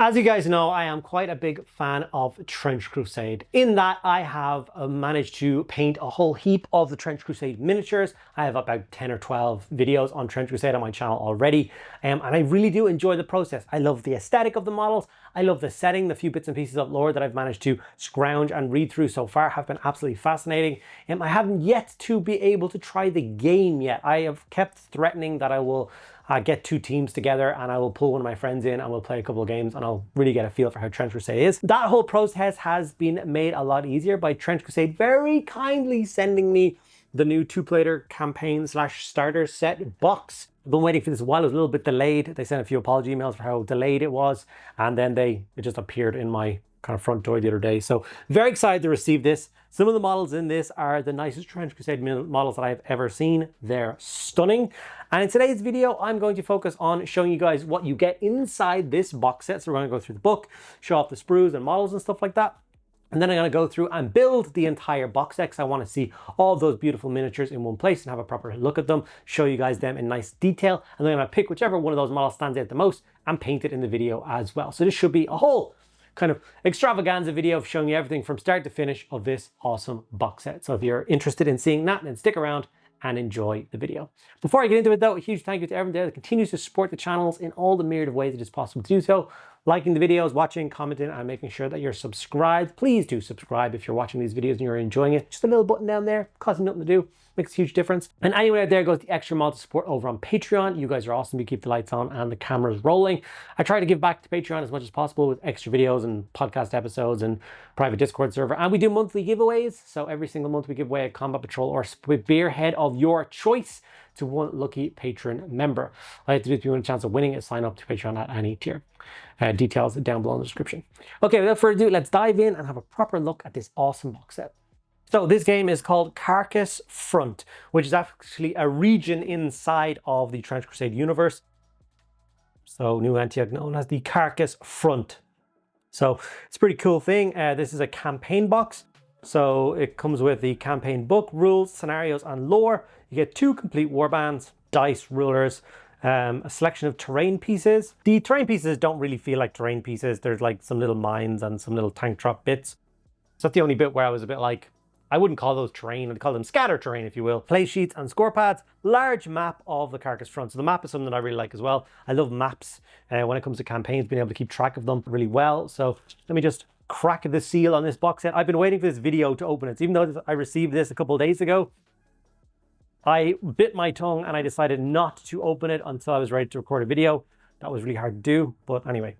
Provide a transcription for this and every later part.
As you guys know, I am quite a big fan of Trench Crusade, in that I have managed to paint a whole heap of the Trench Crusade miniatures. I have about 10 or 12 videos on Trench Crusade on my channel already, and I really do enjoy the process. I love the aesthetic of the models. I love the setting. The few bits and pieces of lore that I've managed to scrounge and read through so far have been absolutely fascinating. I haven't yet to be able to try the game yet. I have kept threatening that I will get two teams together and I will pull one of my friends in and we'll play a couple of games and I'll really get a feel for how Trench Crusade is. That whole process has been made a lot easier by Trench Crusade very kindly sending me the new two-player campaign / starter set box. I've been waiting for this a while. It was a little bit delayed. They sent a few apology emails for how delayed it was, and then it just appeared in my kind of front door the other day. So very excited to receive this. Some of the models in this are the nicest Trench Crusade models that I've ever seen. They're stunning. And in today's video, I'm going to focus on showing you guys what you get inside this box set. So we're going to go through the book, show off the sprues and models and stuff like that. And then I'm going to go through and build the entire box set because I want to see all those beautiful miniatures in one place and have a proper look at them, show you guys them in nice detail. And then I'm going to pick whichever one of those models stands out the most and paint it in the video as well. So this should be a whole kind of extravaganza video of showing you everything from start to finish of this awesome box set. So if you're interested in seeing that, then stick around and enjoy the video. Before I get into it though, a huge thank you to everyone there that continues to support the channels in all the myriad of ways it is possible to do so. Liking the videos, watching, commenting, and making sure that you're subscribed. Please do subscribe if you're watching these videos and you're enjoying it. Just a little button down there, costing nothing to do, makes a huge difference. And anyway, there goes the extra mod support over on Patreon. You guys are awesome. You keep the lights on and the cameras rolling. I try to give back to Patreon as much as possible with extra videos and podcast episodes and private Discord server. And we do monthly giveaways. So every single month we give away a Combat Patrol or Spearhead of your choice to one lucky patron member. All you have to do if you want a chance of winning is sign up to Patreon at any tier. Details down below in the description. Okay, without further ado, let's dive in and have a proper look at this awesome box set. So this game is called Carcass Front, which is actually a region inside of the Trench Crusade universe. So New Antioch known as the Carcass Front. So it's a pretty cool thing. This is a campaign box. So it comes with the campaign book, rules, scenarios, and lore. You get 2 complete warbands, dice, rulers, a selection of terrain pieces. The terrain pieces don't really feel like terrain pieces. There's like some little mines and some little tank drop bits. So that's the only bit where I was a bit like, I wouldn't call those terrain, I'd call them scatter terrain, if you will. Play sheets and score pads, large map of the Carcass Front. So the map is something that I really like as well. I love maps when it comes to campaigns, being able to keep track of them really well. So let me just crack the seal on this box set. I've been waiting for this video to open it. So even though I received this a couple of days ago, I bit my tongue and I decided not to open it until I was ready to record a video. That was really hard to do, but anyway.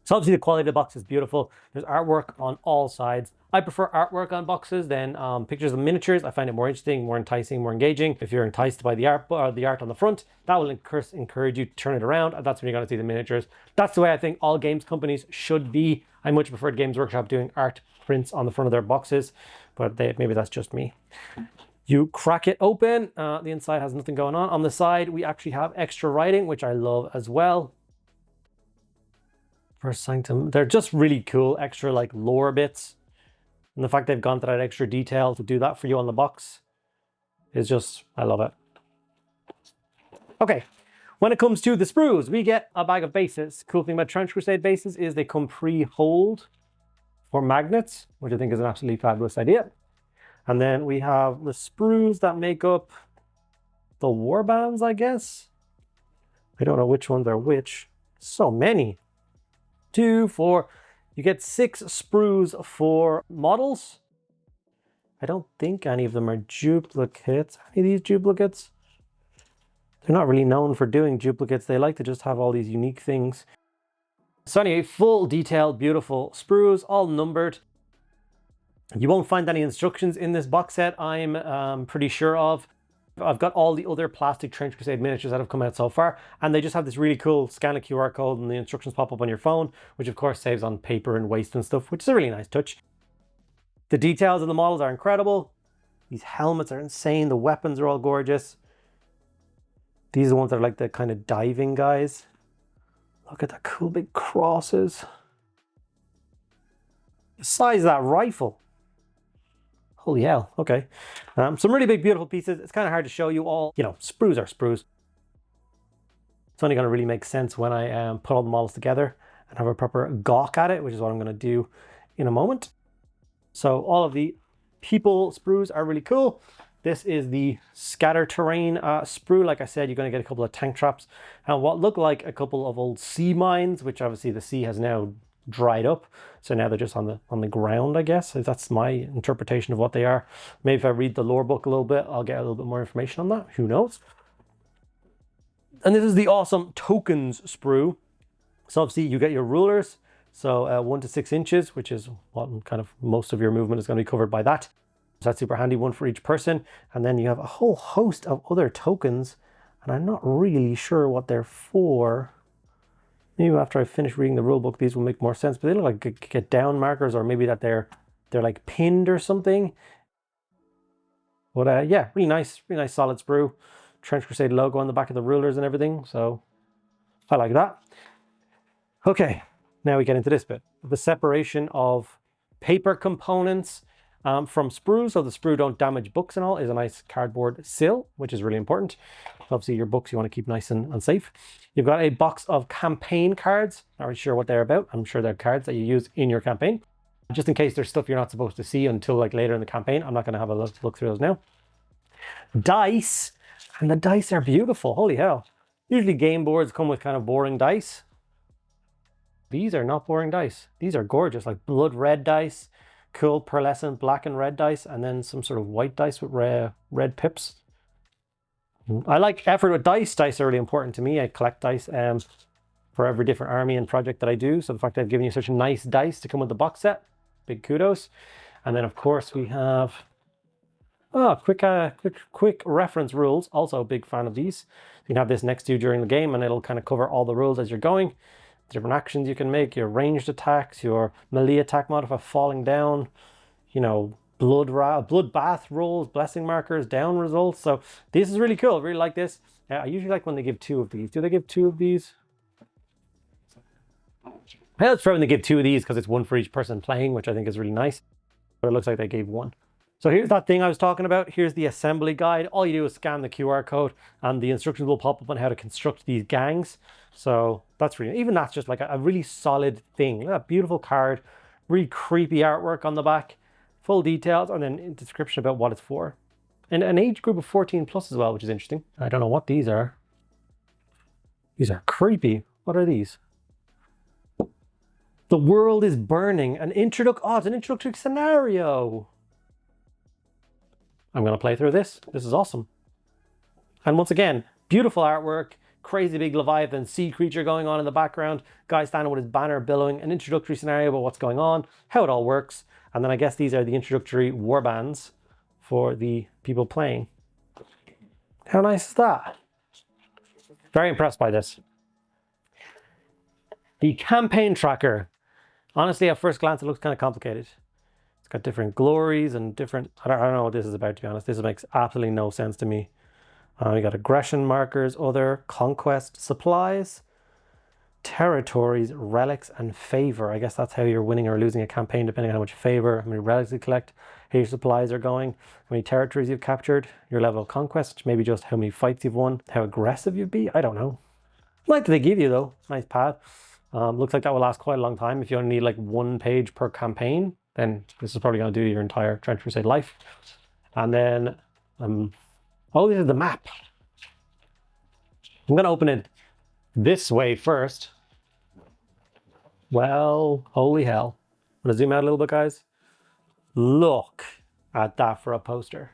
So obviously the quality of the box is beautiful. There's artwork on all sides. I prefer artwork on boxes than pictures of miniatures. I find it more interesting, more enticing, more engaging. If you're enticed by the art or the art on the front, that will encourage you to turn it around. And that's when you're going to see the miniatures. That's the way I think all games companies should be. I much prefer Games Workshop doing art prints on the front of their boxes, but maybe that's just me. You crack it open. The inside has nothing going on. On the side, we actually have extra writing, which I love as well. First Sanctum. They're just really cool, extra like lore bits. And the fact they've gone to that extra detail to do that for you on the box is just, I love it. Okay, when it comes to the sprues, we get a bag of bases. Cool thing about Trench Crusade bases is they come pre-holed for magnets, which I think is an absolutely fabulous idea. And then we have the sprues that make up the warbands, I guess. I don't know which ones are which. So many. 2, 4. You get 6 sprues for models. I don't think any of them are duplicates. Any of these duplicates? They're not really known for doing duplicates. They like to just have all these unique things. So anyway, full detailed, beautiful sprues, all numbered. You won't find any instructions in this box set, I'm pretty sure of. I've got all the other plastic Trench Crusade miniatures that have come out so far, and they just have this really cool scan a QR code and the instructions pop up on your phone, which of course saves on paper and waste and stuff, which is a really nice touch. The details of the models are incredible. These helmets are insane. The weapons are all gorgeous. These are the ones that are like the kind of diving guys. Look at that cool big crosses. The size of that rifle. Holy hell, okay. Some really big, beautiful pieces. It's kind of hard to show you all. You know, sprues are sprues. It's only going to really make sense when I put all the models together and have a proper gawk at it, which is what I'm going to do in a moment. So all of the people sprues are really cool. This is the scatter terrain sprue. Like I said, you're going to get a couple of tank traps and what look like a couple of old sea mines, which obviously the sea has now dried up. So now they're just on the ground, I guess. That's my interpretation of what they are. Maybe if I read the lore book a little bit, I'll get a little bit more information on that. Who knows? And this is the awesome tokens sprue. So obviously you get your rulers. So 1 to 6 inches, which is what kind of most of your movement is going to be covered by that. So that's super handy, one for each person. And then you have a whole host of other tokens, and I'm not really sure what they're for. Maybe after I finish reading the rulebook, these will make more sense. But they look like get down markers, or maybe that they're like pinned or something. But yeah, really nice solid sprue. Trench Crusade logo on the back of the rulers and everything. So I like that. Okay, now we get into this bit. The separation of paper components from sprues, so the sprue don't damage books and all, is a nice cardboard sill, which is really important. Obviously your books you want to keep nice and safe. You've got a box of campaign cards. Not really sure what they're about. I'm sure they're cards that you use in your campaign. Just in case there's stuff you're not supposed to see until like later in the campaign. I'm not going to have a look through those now. Dice, and the dice are beautiful. Holy hell. Usually game boards come with kind of boring dice. These are not boring dice. These are gorgeous, like blood red dice, cool pearlescent black and red dice, and then some sort of white dice with red pips. I like effort with dice. Dice are really important to me. I collect dice for every different army and project that I do. So the fact that I've given you such a nice dice to come with the box set, big kudos. And then of course we have quick reference rules. Also a big fan of these. You can have this next to you during the game and it'll kind of cover all the rules as you're going. Different actions you can make, your ranged attacks, your melee attack modifier, falling down, you know, bloodbath rolls, blessing markers, down results. So this is really cool. I really like this. I usually like when they give 2 of these. Do they give 2 of these? Well, it's when they give 2 of these because it's 1 for each person playing, which I think is really nice. But it looks like they gave 1. So here's that thing I was talking about. Here's the assembly guide. All you do is scan the QR code and the instructions will pop up on how to construct these gangs. So that's really, even that's just like a really solid thing. Look at that beautiful card, really creepy artwork on the back, full details, and then a description about what it's for. And an age group of 14 plus as well, which is interesting. I don't know what these are. These are creepy. What are these? The world is burning. It's an introductory scenario. I'm going to play through this. This is awesome. And once again, beautiful artwork, crazy big Leviathan sea creature going on in the background, guy standing with his banner billowing, an introductory scenario about what's going on, how it all works. And then I guess these are the introductory warbands for the people playing. How nice is that? Very impressed by this. The campaign tracker. Honestly, at first glance, it looks kind of complicated. Got different glories and different, I don't know what this is about, to be honest. This makes absolutely no sense to me. We got aggression markers, other, conquest, supplies, territories, relics, and favor. I guess that's how you're winning or losing a campaign, depending on how much favor, how many relics you collect, how your supplies are going, how many territories you've captured, your level of conquest, maybe just how many fights you've won, how aggressive you'd be. I don't know. Like they give you though, nice pad. Looks like that will last quite a long time. If you only need like 1 page per campaign, then this is probably going to do your entire Trench Crusade life. And then, oh, this is the map. I'm going to open it this way first. Well, holy hell. I'm going to zoom out a little bit, guys. Look at that for a poster.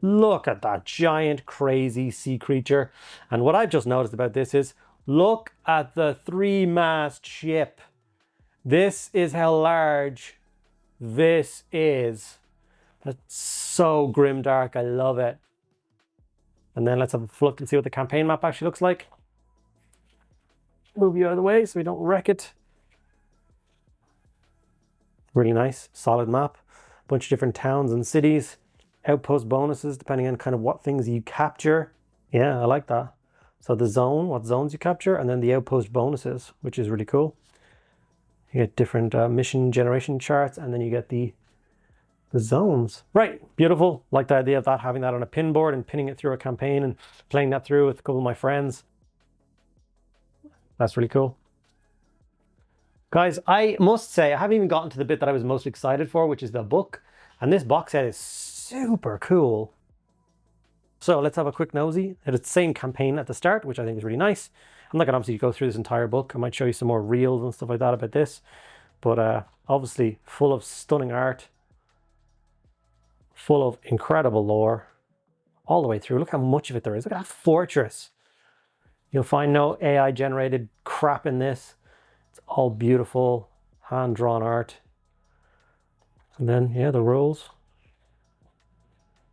Look at that giant, crazy sea creature. And what I've just noticed about this is, look at the 3-mast ship. This is how large this is. That's so grimdark. I love it. And then let's have a look and see what the campaign map actually looks like. Move you out of the way so we don't wreck it. Really nice, solid map. Bunch of different towns and cities. Outpost bonuses depending on kind of what things you capture. Yeah, I like that. So the zone, what zones you capture, and then the outpost bonuses, which is really cool. You get different mission generation charts, and then you get the zones. Right, beautiful. Like the idea of that, having that on a pin board and pinning it through a campaign and playing that through with a couple of my friends. That's really cool. Guys, I must say, I haven't even gotten to the bit that I was most excited for, which is the book. And this box set is super cool. So let's have a quick nosy. It's the same campaign at the start, which I think is really nice. I'm not going to obviously go through this entire book. I might show you some more reels and stuff like that about this. But obviously full of stunning art. Full of incredible lore. All the way through. Look how much of it there is. Look at that fortress. You'll find no AI generated crap in this. It's all beautiful, hand-drawn art. And then, yeah, the rules.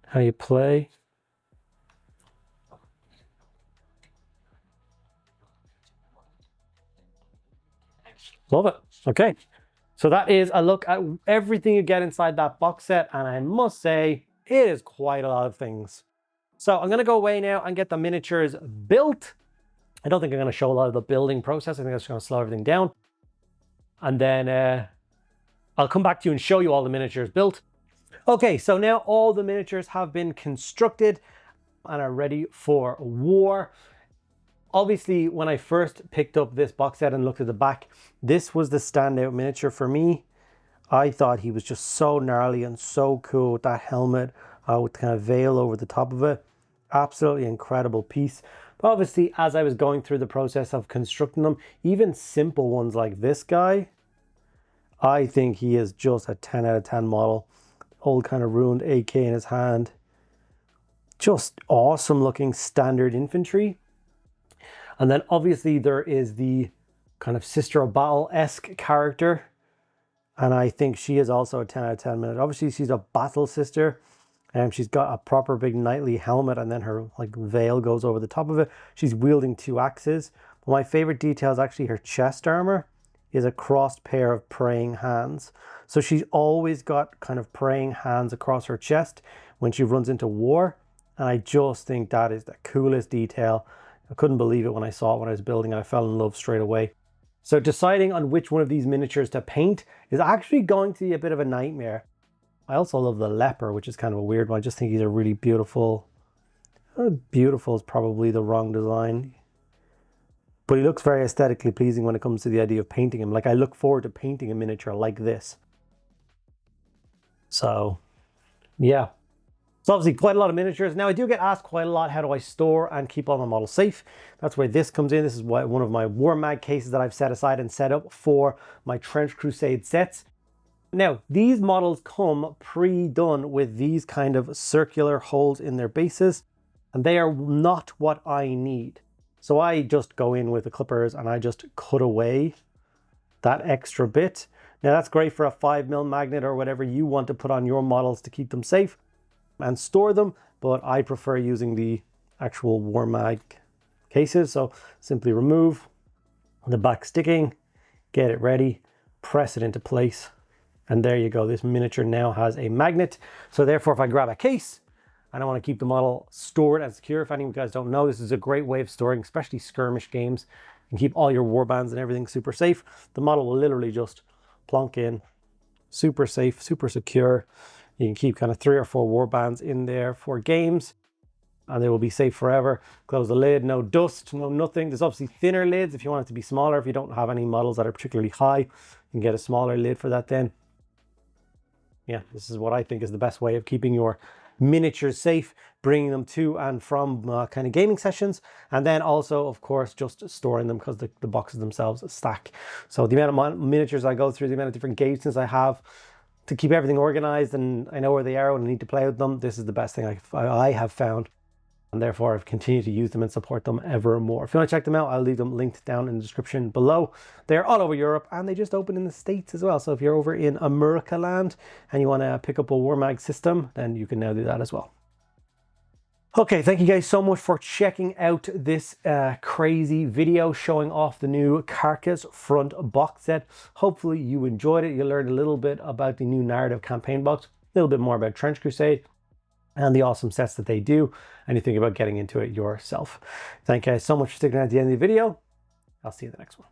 How you play. Love it. Okay. So that is a look at everything you get inside that box set. And I must say, it is quite a lot of things. So I'm going to go away now and get the miniatures built. I don't think I'm going to show a lot of the building process. I think I'm just going to slow everything down. And then I'll come back to you and show you all the miniatures built. Okay, so now all the miniatures have been constructed and are ready for war. Obviously, when I first picked up this box set and looked at the back, this was the standout miniature for me. I thought he was just so gnarly and so cool with that helmet with kind of veil over the top of it. Absolutely incredible piece. But obviously, as I was going through the process of constructing them, even simple ones like this guy, I think he is just a 10 out of 10 model. Old kind of ruined AK in his hand. Just awesome looking standard infantry. And then obviously there is the kind of Sister of Battle-esque character. And I think she is also a 10 out of 10 minute. Obviously she's a battle sister. And she's got a proper big knightly helmet and then her like veil goes over the top of it. She's wielding 2 axes. But my favorite detail is actually her chest armor is a crossed pair of praying hands. So she's always got kind of praying hands across her chest when she runs into war. And I just think that is the coolest detail. I couldn't believe it when I saw it when I was building and I fell in love straight away. So deciding on which one of these miniatures to paint is actually going to be a bit of a nightmare. I also love the leper, which is kind of a weird one. I just think he's a really beautiful. Beautiful is probably the wrong design. But he looks very aesthetically pleasing when it comes to the idea of painting him. Like I look forward to painting a miniature like this. So, yeah. It's obviously quite a lot of miniatures. Now I do get asked quite a lot, how do I store and keep all my models safe? That's where this comes in. This is one of my WarMag cases that I've set aside and set up for my Trench Crusade sets. Now, these models come pre-done with these kind of circular holes in their bases, and they are not what I need. So I just go in with the clippers and I just cut away that extra bit. Now that's great for a 5mm magnet or whatever you want to put on your models to keep them safe and store them, but I prefer using the actual WarMag cases. So simply remove the back sticking, get it ready, press it into place, and there you go. This miniature now has a magnet. So therefore, if I grab a case and I want to keep the model stored and secure, if any of you guys don't know, this is a great way of storing, especially skirmish games, and keep all your warbands and everything super safe. The model will literally just plonk in, super safe, super secure. You can keep kind of 3 or 4 warbands in there for games and they will be safe forever. Close the lid, no dust, no nothing. There's obviously thinner lids if you want it to be smaller. If you don't have any models that are particularly high, you can get a smaller lid for that then. Yeah, this is what I think is the best way of keeping your miniatures safe, bringing them to and from kind of gaming sessions, and then also, of course, just storing them because the boxes themselves stack. So the amount of miniatures I go through, the amount of different game systems I have, to keep everything organized and I know where they are when I need to play with them, this is the best thing I have found. And therefore I've continued to use them and support them ever more. If you want to check them out, I'll leave them linked down in the description below. They're all over Europe and they just opened in the States as well. So if you're over in America land and you want to pick up a WarMag system, then you can now do that as well. Okay, thank you guys so much for checking out this crazy video showing off the new Carcass Front box set. Hopefully you enjoyed it. You learned a little bit about the new narrative campaign box, a little bit more about Trench Crusade and the awesome sets that they do, and you think about getting into it yourself. Thank you guys so much for sticking out to the end of the video. I'll see you in the next one.